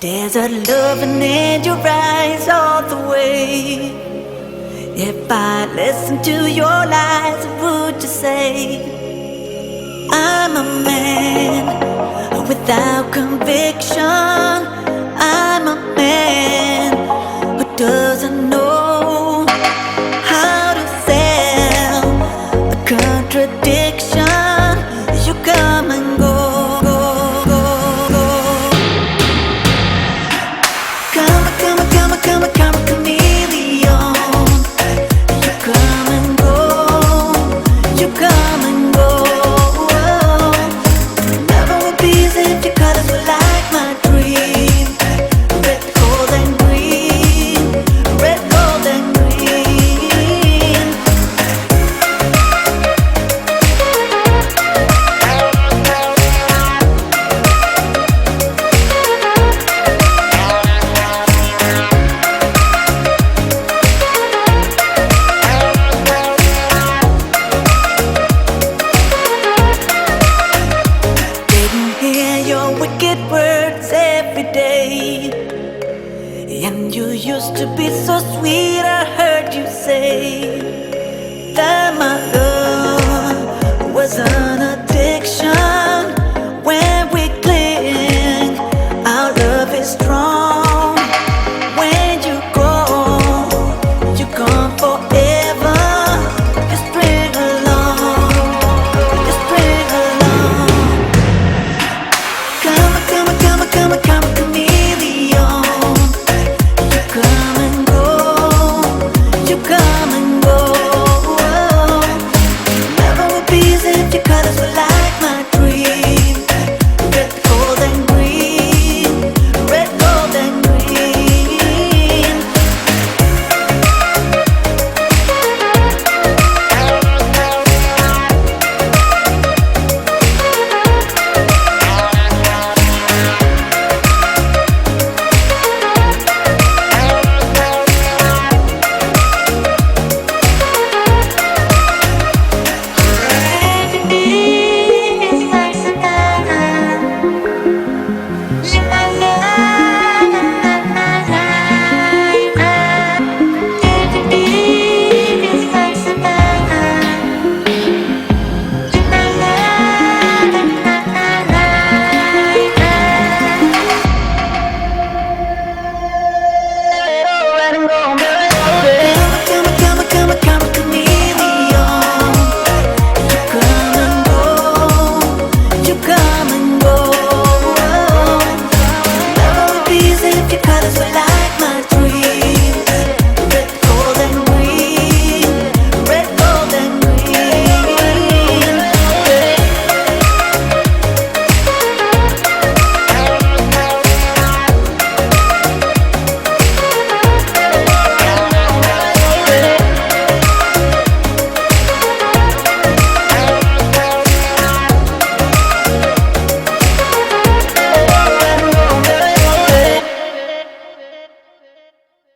There's a loving in your eyes all the way. If I listen to your lies, what would you say? I'm a man without conviction. I'm a man who doesn't know how to sell a contradiction. You come and go. Come, chameleon. You come and go. You come and go. Never will be as if your colors were like my dream. Red, gold, and green. Red, gold, and green. Your wicked words every day, and you used to be so sweet. I heard you say that my love was an addiction. When we cling, our love is strong. When you go, you're gone forever. Just bring along, just bring along. Come, chameleon.